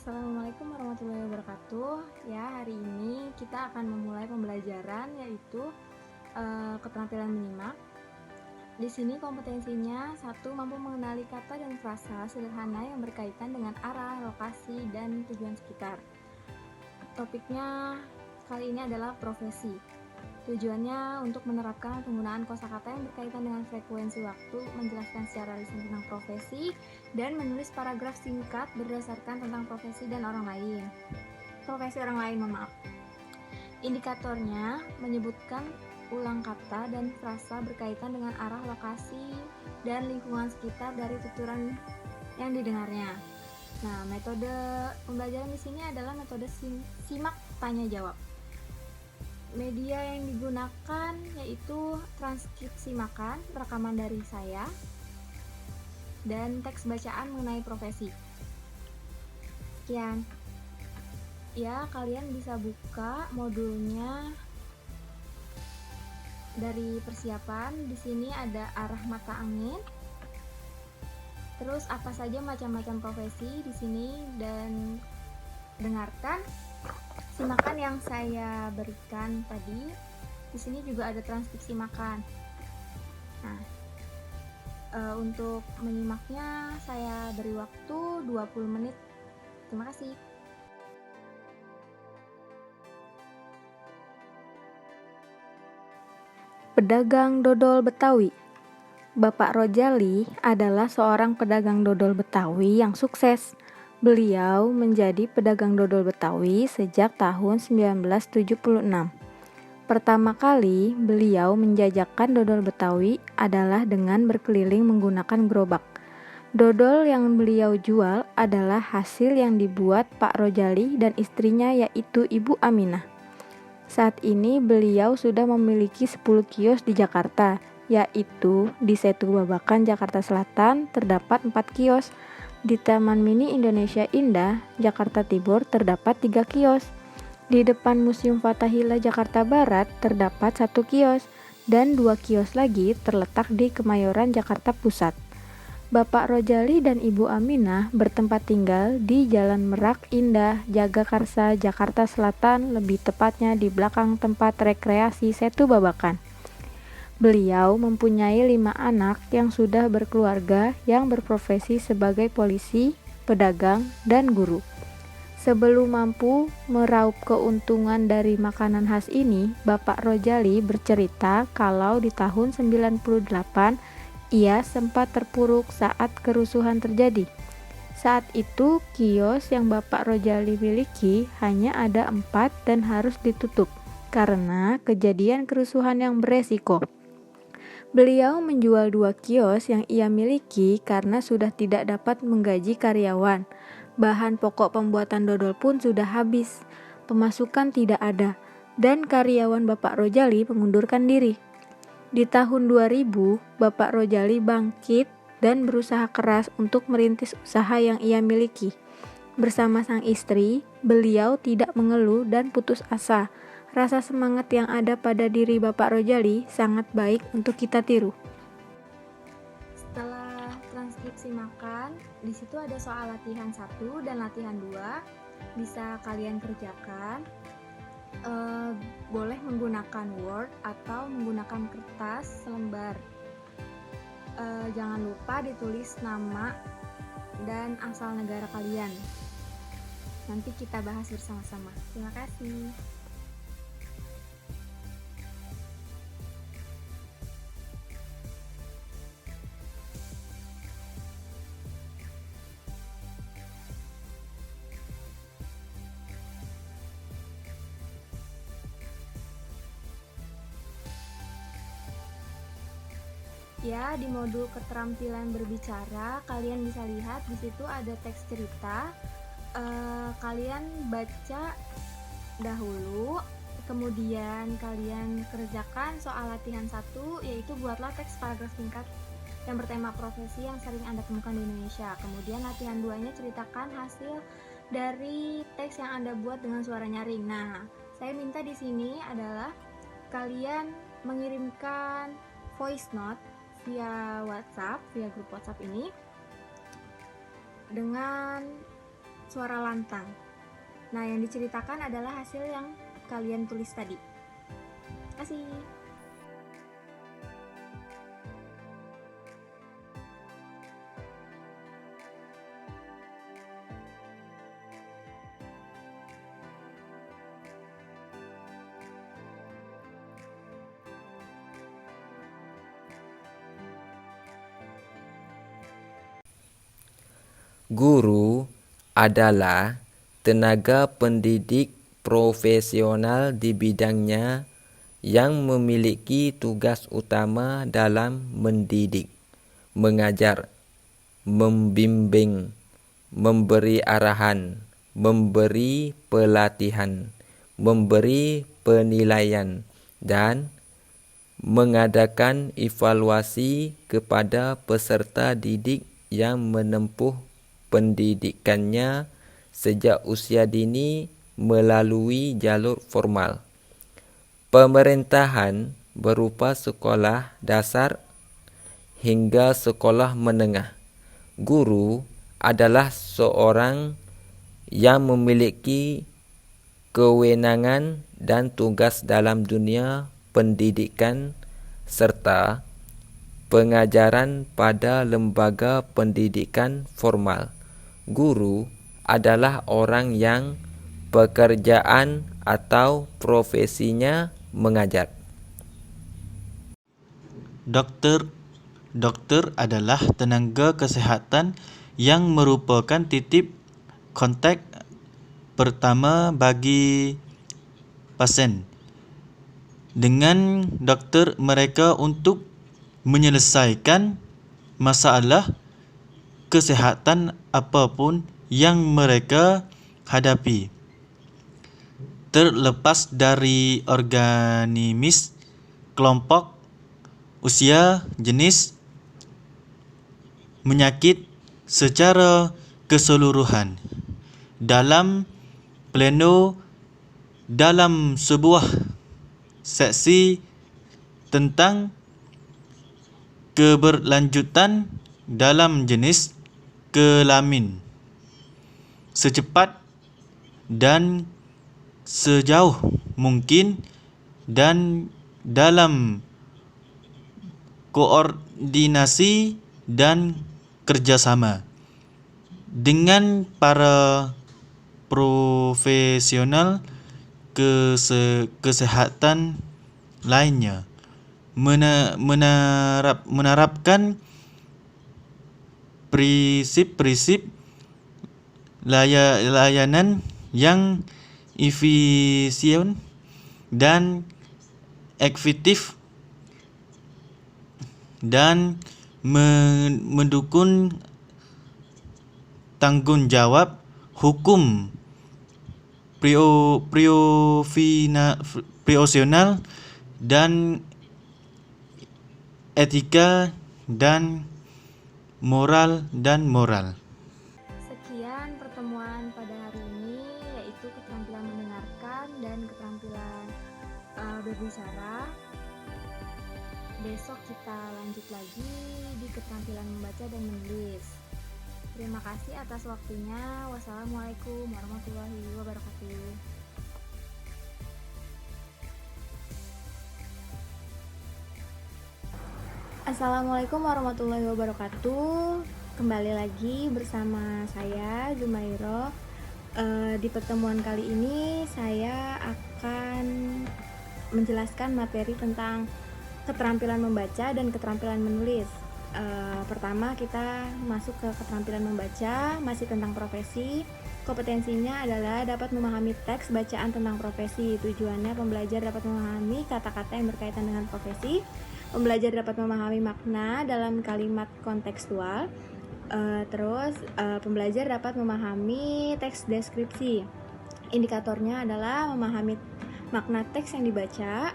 Assalamualaikum warahmatullahi wabarakatuh. Ya, hari ini kita akan memulai pembelajaran yaitu keterampilan menyimak. Di sini kompetensinya satu, mampu mengenali kata dan frasa sederhana yang berkaitan dengan arah, lokasi, dan tujuan sekitar. Topiknya kali ini adalah profesi. Tujuannya untuk menerapkan penggunaan kosakata yang berkaitan dengan frekuensi waktu, menjelaskan secara lisan tentang profesi, dan menulis paragraf singkat berdasarkan tentang profesi dan orang lain. Profesi orang lain, maaf. Indikatornya menyebutkan ulang kata dan frasa berkaitan dengan arah, lokasi, dan lingkungan sekitar dari tuturan yang didengarnya. Nah, metode pembelajaran di sini adalah metode simak tanya jawab. Media yang digunakan yaitu transkripsi makan, rekaman dari saya, dan teks bacaan mengenai profesi. Sekian. Ya, kalian bisa buka modulnya dari persiapan. Di sini ada arah mata angin. Terus apa saja macam-macam profesi di sini, dan dengarkan simakan yang saya berikan tadi. Di sini juga ada transkripsi makan. Nah, untuk menyimaknya saya beri waktu 20 menit. Terima kasih. Pedagang dodol Betawi. Bapak Rojali adalah seorang pedagang dodol Betawi yang sukses. Beliau menjadi pedagang dodol Betawi sejak tahun 1976. Pertama kali beliau menjajakan dodol Betawi adalah dengan berkeliling menggunakan gerobak. Dodol yang beliau jual adalah hasil yang dibuat Pak Rojali dan istrinya, yaitu Ibu Aminah. Saat ini beliau sudah memiliki 10 kios di Jakarta, yaitu di Setu Babakan, Jakarta Selatan terdapat 4 kios. Di Taman Mini Indonesia Indah, Jakarta Timur terdapat 3 kios. Di depan Museum Fathahillah, Jakarta Barat terdapat 1 kios, dan 2 kios lagi terletak di Kemayoran, Jakarta Pusat. Bapak Rojali dan Ibu Aminah bertempat tinggal di Jalan Merak Indah, Jagakarsa, Jakarta Selatan, lebih tepatnya di belakang tempat rekreasi Setu Babakan. Beliau mempunyai 5 anak yang sudah berkeluarga yang berprofesi sebagai polisi, pedagang, dan guru. Sebelum mampu meraup keuntungan dari makanan khas ini, Bapak Rojali bercerita kalau di tahun 98 ia sempat terpuruk saat kerusuhan terjadi. Saat itu kios yang Bapak Rojali miliki hanya ada 4 dan harus ditutup karena kejadian kerusuhan yang beresiko. Beliau menjual 2 kios yang ia miliki karena sudah tidak dapat menggaji karyawan. Bahan pokok pembuatan dodol pun sudah habis, pemasukan tidak ada, dan karyawan Bapak Rojali mengundurkan diri. Di tahun 2000, Bapak Rojali bangkit dan berusaha keras untuk merintis usaha yang ia miliki. Bersama sang istri, beliau tidak mengeluh dan putus asa. Rasa semangat yang ada pada diri Bapak Rojali sangat baik untuk kita tiru. Setelah transkripsi makan, di situ ada soal latihan 1 dan latihan 2. Bisa kalian kerjakan. Boleh menggunakan Word atau menggunakan kertas selembar. Jangan lupa ditulis nama dan asal negara kalian. Nanti kita bahas bersama-sama. Terima kasih. Ya, di modul keterampilan berbicara, kalian bisa lihat di situ ada teks cerita. Kalian baca dahulu, kemudian kalian kerjakan soal latihan 1, yaitu buatlah teks paragraf singkat yang bertema profesi yang sering Anda temukan di Indonesia. Kemudian latihan 2-nya ceritakan hasil dari teks yang Anda buat dengan suara nyaring. Nah, saya minta di sini adalah kalian mengirimkan voice note via WhatsApp, via grup WhatsApp ini, dengan suara lantang. Nah, yang diceritakan adalah hasil yang kalian tulis tadi. Terima kasih. Guru adalah tenaga pendidik profesional di bidangnya yang memiliki tugas utama dalam mendidik, mengajar, membimbing, memberi arahan, memberi pelatihan, memberi penilaian, dan mengadakan evaluasi kepada peserta didik yang menempuh pendidikannya sejak usia dini melalui jalur formal. Pemerintahan berupa sekolah dasar hingga sekolah menengah. Guru adalah seorang yang memiliki kewenangan dan tugas dalam dunia pendidikan serta pengajaran pada lembaga pendidikan formal. Guru adalah orang yang pekerjaan atau profesinya mengajar. Dokter adalah tenaga kesihatan yang merupakan titik kontak pertama bagi pasien. Dengan dokter mereka untuk menyelesaikan masalah kesihatan apapun yang mereka hadapi, terlepas dari organisme, kelompok, usia, jenis, penyakit secara keseluruhan. Dalam pleno dalam sebuah seksi tentang keberlanjutan dalam jenis kelamin, secepat dan sejauh mungkin dan dalam koordinasi dan kerjasama dengan para profesional kesehatan lainnya, menerapkan prinsip-prinsip layanan yang efisien dan efektif dan mendukung tanggung jawab hukum profesional dan etika dan moral. Sekian pertemuan pada hari ini, yaitu keterampilan mendengarkan dan keterampilan berbicara. Besok kita lanjut lagi di keterampilan membaca dan menulis. Terima kasih atas waktunya. Wassalamualaikum warahmatullahi wabarakatuh. Assalamualaikum warahmatullahi wabarakatuh. Kembali lagi bersama saya Zumairo. Di pertemuan kali ini saya akan menjelaskan materi tentang keterampilan membaca dan keterampilan menulis. Pertama kita masuk ke keterampilan membaca, masih tentang profesi. Kompetensinya adalah dapat memahami teks bacaan tentang profesi. Tujuannya pembelajar dapat memahami kata-kata yang berkaitan dengan profesi. Pembelajar dapat memahami makna dalam kalimat kontekstual. Pembelajar dapat memahami teks deskripsi. Indikatornya adalah memahami makna teks yang dibaca,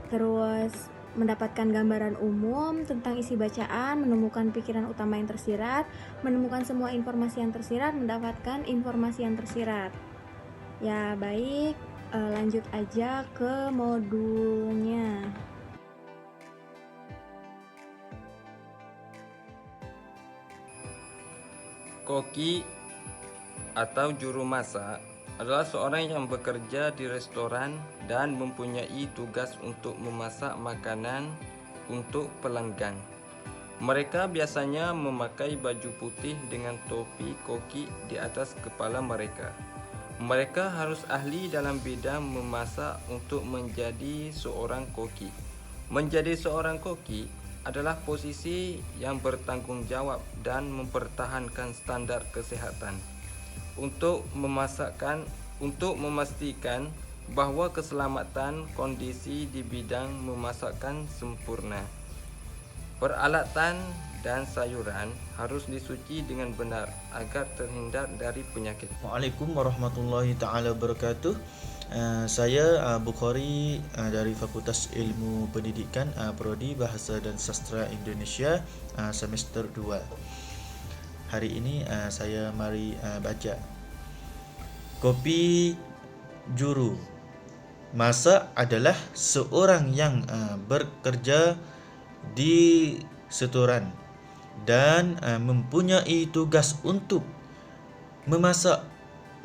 terus mendapatkan gambaran umum tentang isi bacaan, menemukan pikiran utama yang tersirat, menemukan semua informasi yang tersirat, mendapatkan informasi yang tersirat. Ya baik, lanjut aja ke modulnya. Koki atau juru masak adalah seorang yang bekerja di restoran dan mempunyai tugas untuk memasak makanan untuk pelanggan. Mereka biasanya memakai baju putih dengan topi koki di atas kepala mereka. Mereka harus ahli dalam bidang memasak untuk menjadi seorang koki. Menjadi seorang koki adalah posisi yang bertanggung jawab dan mempertahankan standar kesehatan untuk memastikan bahawa keselamatan kondisi di bidang memasakkan sempurna. Peralatan dan sayuran harus dicuci dengan benar agar terhindar dari penyakit. Waalaikumsalam warahmatullahi taala wabarakatuh. Saya Bukhari dari Fakultas Ilmu Pendidikan, Prodi Bahasa dan Sastra Indonesia, semester 2. Hari ini saya mari baca kopi juru. Masak adalah seorang yang bekerja di restoran dan mempunyai tugas untuk memasak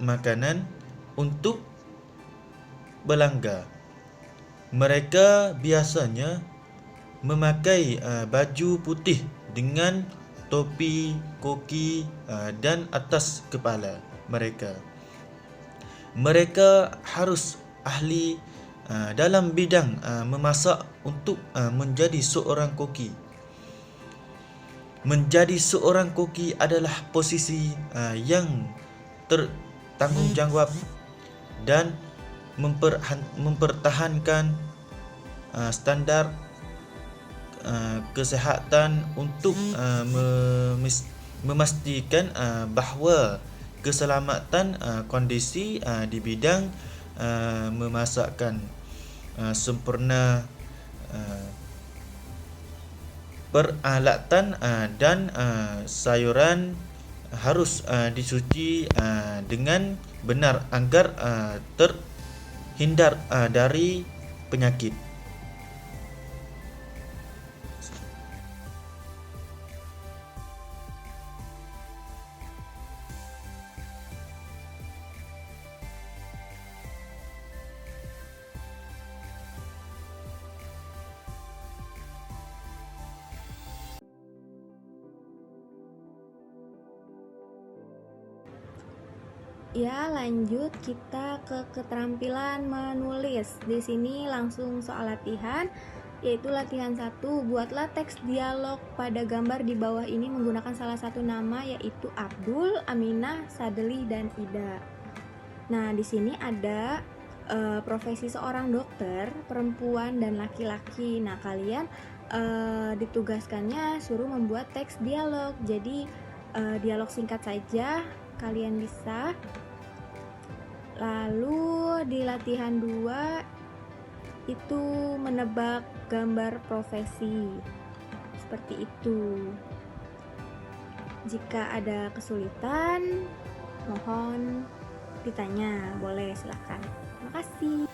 makanan untuk pelanggan. Mereka biasanya memakai baju putih dengan topi koki dan atas kepala mereka. Mereka harus ahli dalam bidang memasak untuk menjadi seorang koki. Menjadi seorang koki adalah posisi yang tertanggung jawab dan mempertahankan standar kesehatan untuk memastikan bahawa keselamatan kondisi di bidang memasakkan sempurna. Peralatan dan sayuran harus dicuci dengan benar agar terhindar dari penyakit. Ya, lanjut kita ke keterampilan menulis. Di sini langsung soal latihan, yaitu latihan 1. Buatlah teks dialog pada gambar di bawah ini menggunakan salah satu nama, yaitu Abdul, Aminah, Sadli, dan Ida. Nah, di sini ada profesi seorang dokter, perempuan dan laki-laki. Nah, kalian ditugaskannya suruh membuat teks dialog. Jadi dialog singkat saja kalian bisa. Lalu di latihan 2 itu menebak gambar profesi. Seperti itu. Jika ada kesulitan, mohon ditanya, boleh silakan. Terima kasih.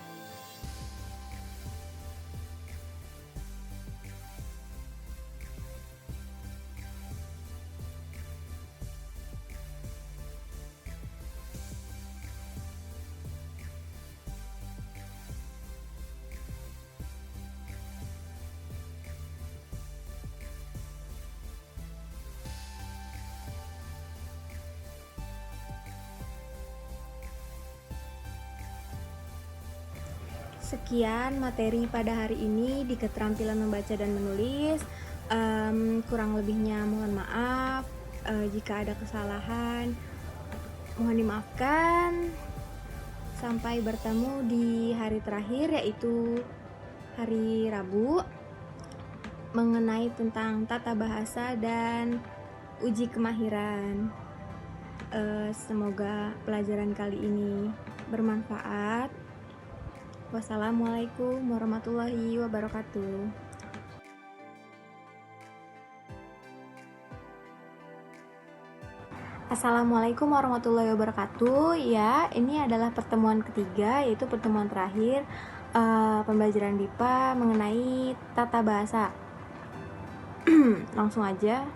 Sekian materi pada hari ini di keterampilan membaca dan menulis. Kurang lebihnya mohon maaf. Jika ada kesalahan, mohon dimaafkan. Sampai bertemu di hari terakhir, yaitu hari Rabu, mengenai tentang tata bahasa dan uji kemahiran. Semoga pelajaran kali ini bermanfaat. Wassalamualaikum warahmatullahi wabarakatuh. Assalamualaikum warahmatullahi wabarakatuh. Ya, ini adalah pertemuan ketiga, yaitu pertemuan terakhir pembelajaran BIPA mengenai tata bahasa. Langsung aja.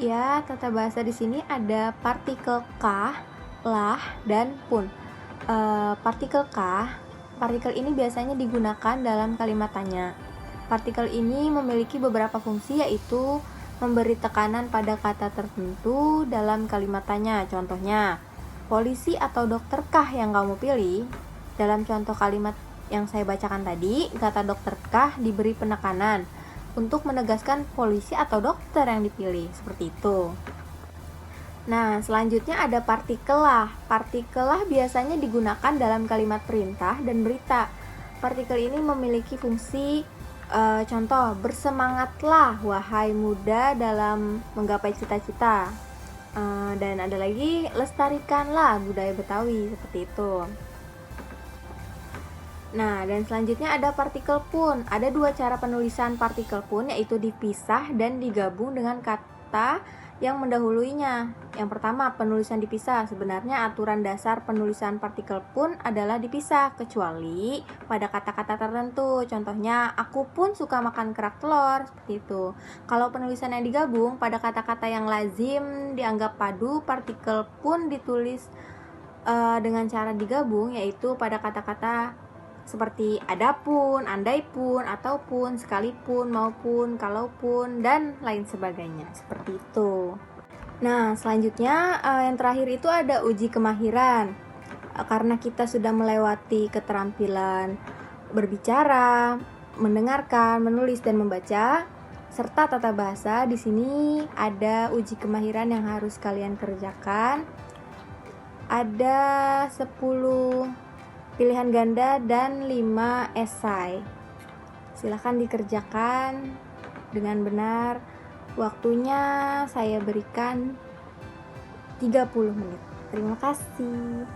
ya, tata bahasa di sini ada partikel kah, lah, dan pun. Partikel kah, partikel ini biasanya digunakan dalam kalimat tanya. Partikel ini memiliki beberapa fungsi, yaitu memberi tekanan pada kata tertentu dalam kalimat tanya. Contohnya, polisi atau dokterkah yang kamu pilih? Dalam contoh kalimat yang saya bacakan tadi, kata dokterkah diberi penekanan untuk menegaskan polisi atau dokter yang dipilih, seperti itu. Nah, selanjutnya ada partikel lah. Partikel lah biasanya digunakan dalam kalimat perintah dan berita. Partikel ini memiliki fungsi contoh, bersemangatlah wahai muda dalam menggapai cita-cita. Dan ada lagi, lestarikanlah budaya Betawi, seperti itu. Nah, dan selanjutnya ada partikel pun. Ada dua cara penulisan partikel pun, yaitu dipisah dan digabung dengan kata yang mendahuluinya. Yang pertama, penulisan dipisah. Sebenarnya aturan dasar penulisan partikel pun adalah dipisah, kecuali pada kata-kata tertentu. Contohnya, aku pun suka makan kerak telur, seperti itu. Kalau penulisan yang digabung, pada kata-kata yang lazim dianggap padu, partikel pun ditulis dengan cara digabung, yaitu pada kata-kata seperti adapun, andaipun, ataupun, sekalipun, maupun, kalaupun, dan lain sebagainya, seperti itu. Nah, selanjutnya yang terakhir itu ada uji kemahiran. Karena kita sudah melewati keterampilan berbicara, mendengarkan, menulis, dan membaca, serta tata bahasa, di sini ada uji kemahiran yang harus kalian kerjakan. Ada 10 pilihan ganda dan 5 esai. Silahkan dikerjakan dengan benar. Waktunya saya berikan 30 menit. Terima kasih.